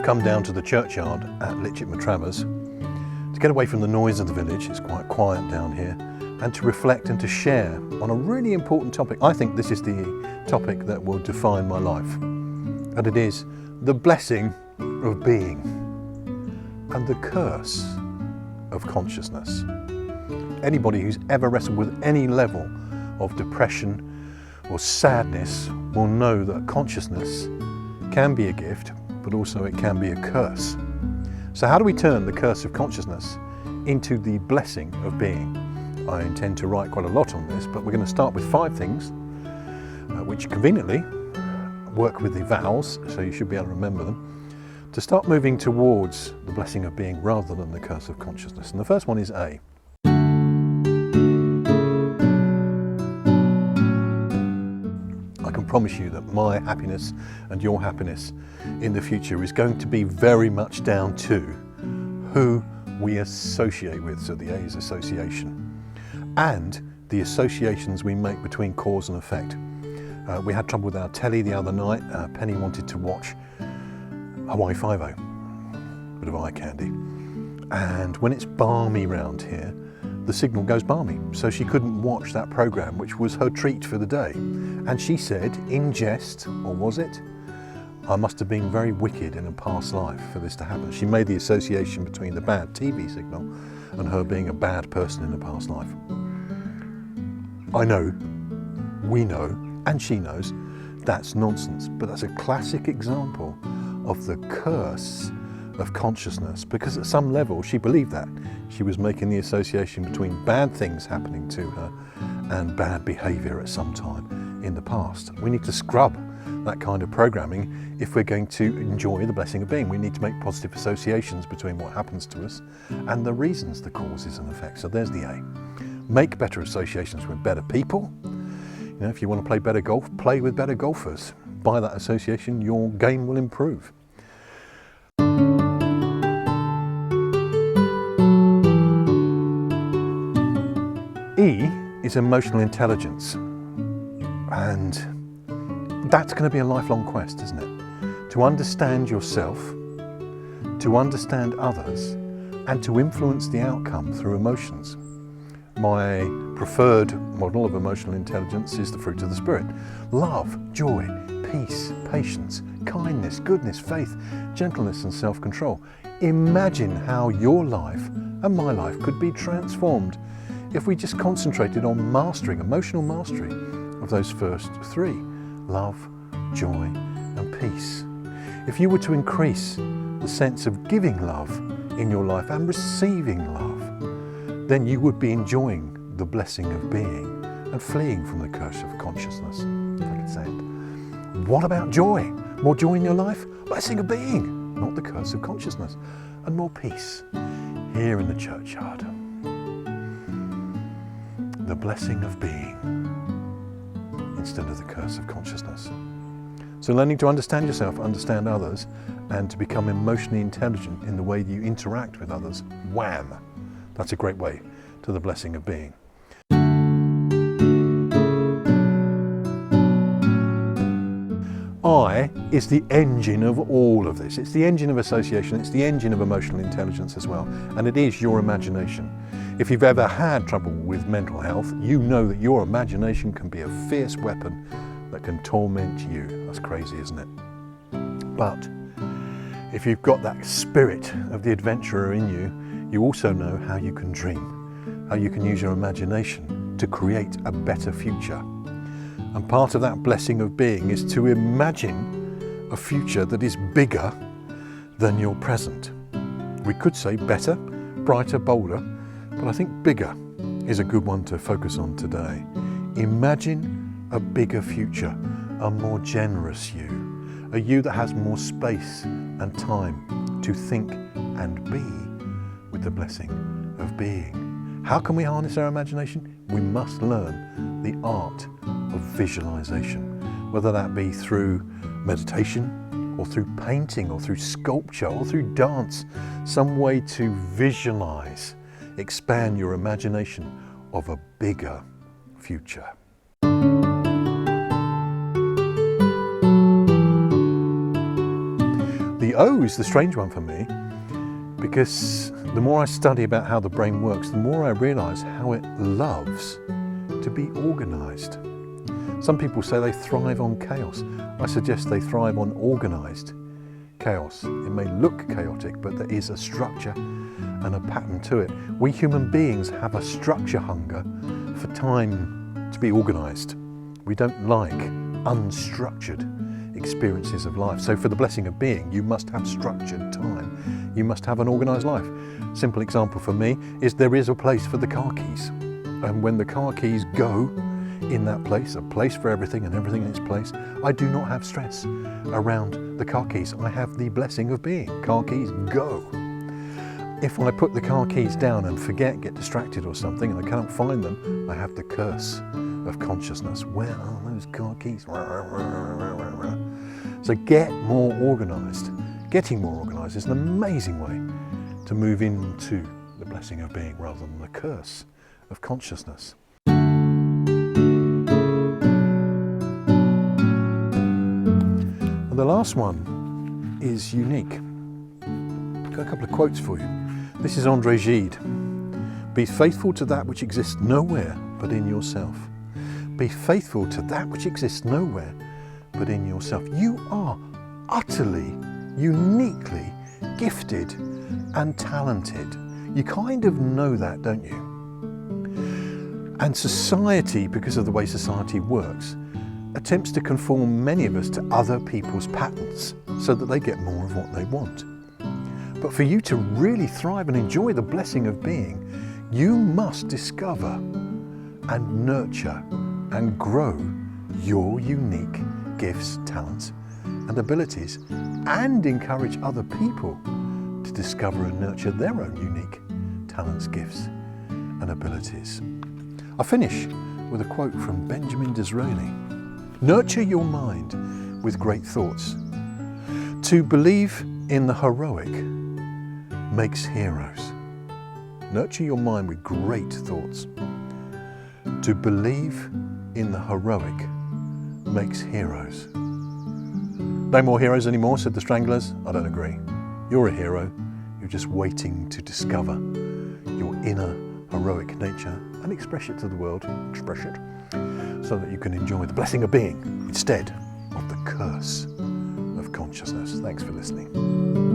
I've come down to the churchyard at Matravers to get away from the noise of the village. It's quite quiet down here, and to reflect and to share on a really important topic. I think this is the topic that will define my life, and it is the blessing of being and the curse of consciousness. Anybody who's ever wrestled with any level of depression or sadness will know that consciousness can be a gift, but also it can be a curse. So how do we turn the curse of consciousness into the blessing of being? I intend to write quite a lot on this, but we're going to start with 5 things which conveniently work with the vowels, so you should be able to remember them, to start moving towards the blessing of being rather than the curse of consciousness. And the first one is A. I can promise you that my happiness and your happiness in the future is going to be very much down to who we associate with. So the A is association, and the associations we make between cause and effect. We had trouble with our telly the other night. Penny wanted to watch Hawaii Five-0, bit of eye candy, and when it's balmy round here, the signal goes balmy, so she couldn't watch that programme, which was her treat for the day. And she said, in jest, or was it, I must have been very wicked in a past life for this to happen. She made the association between the bad TV signal and her being a bad person in a past life. I know, we know, and she knows that's nonsense, but that's a classic example of the curse of consciousness, because at some level she believed that. She was making the association between bad things happening to her and bad behaviour at some time in the past. We need to scrub that kind of programming if we're going to enjoy the blessing of being. We need to make positive associations between what happens to us and the reasons, the causes and effects. So there's the A. Make better associations with better people. You know, if you want to play better golf, play with better golfers. By that association, your game will improve. E is emotional intelligence, and that's going to be a lifelong quest, isn't it? To understand yourself, to understand others, and to influence the outcome through emotions. My preferred model of emotional intelligence is the fruit of the Spirit. Love, joy, peace, patience, kindness, goodness, faith, gentleness and self-control. Imagine how your life and my life could be transformed if we just concentrated on mastering, emotional mastery of those first 3, love, joy and peace. If you were to increase the sense of giving love in your life and receiving love, then you would be enjoying the blessing of being and fleeing from the curse of consciousness, if I could say it. What about joy? More joy in your life? Blessing of being, not the curse of consciousness. And more peace here in the churchyard. The blessing of being instead of the curse of consciousness. So learning to understand yourself, understand others, and to become emotionally intelligent in the way you interact with others. Wham! That's a great way to the blessing of being. I is the engine of all of this. It's the engine of association, it's the engine of emotional intelligence as well, and it is your imagination. If you've ever had trouble with mental health, you know that your imagination can be a fierce weapon that can torment you. That's crazy, isn't it? But if you've got that spirit of the adventurer in you, you also know how you can dream, how you can use your imagination to create a better future. And part of that blessing of being is to imagine a future that is bigger than your present. We could say better, brighter, bolder, but I think bigger is a good one to focus on today. Imagine a bigger future, a more generous you, a you that has more space and time to think and be with the blessing of being. How can we harness our imagination? We must learn the art of visualization, whether that be through meditation or through painting or through sculpture or through dance, some way to visualize, expand your imagination of a bigger future. The The O is the strange one for me, because the more I study about how the brain works, the more I realise how it loves to be organised. Some people say they thrive on chaos. I suggest they thrive on organised chaos. It may look chaotic, but there is a structure and a pattern to it. We human beings have a structure hunger for time to be organised. We don't like unstructured experiences of life. So for the blessing of being, you must have structured time. You must have an organised life. Simple example for me is there is a place for the car keys. And when the car keys go in that place, a place for everything and everything in its place, I do not have stress around the car keys. I have the blessing of being. Car keys, go. If I put the car keys down and forget, get distracted or something, and I cannot find them, I have the curse of consciousness. Where are those car keys? So get more organised. Getting more organised is an amazing way to move into the blessing of being rather than the curse of consciousness. And the last one is unique. I've got a couple of quotes for you. This is André Gide. Be faithful to that which exists nowhere but in yourself. Be faithful to that which exists nowhere but in yourself. You are utterly, uniquely gifted and talented. You kind of know that, don't you? And society, because of the way society works, attempts to conform many of us to other people's patterns so that they get more of what they want. But for you to really thrive and enjoy the blessing of being, you must discover and nurture and grow your unique gifts, talents and abilities, and encourage other people to discover and nurture their own unique talents, gifts and abilities. I'll finish with a quote from Benjamin Disraeli. Nurture your mind with great thoughts. To believe in the heroic makes heroes. Nurture your mind with great thoughts. To believe in the heroic makes heroes. No more heroes anymore, said the Stranglers. I don't agree. You're a hero. You're just waiting to discover your inner heroic nature and express it to the world. Express it so that you can enjoy the blessing of being instead of the curse of consciousness. Thanks for listening.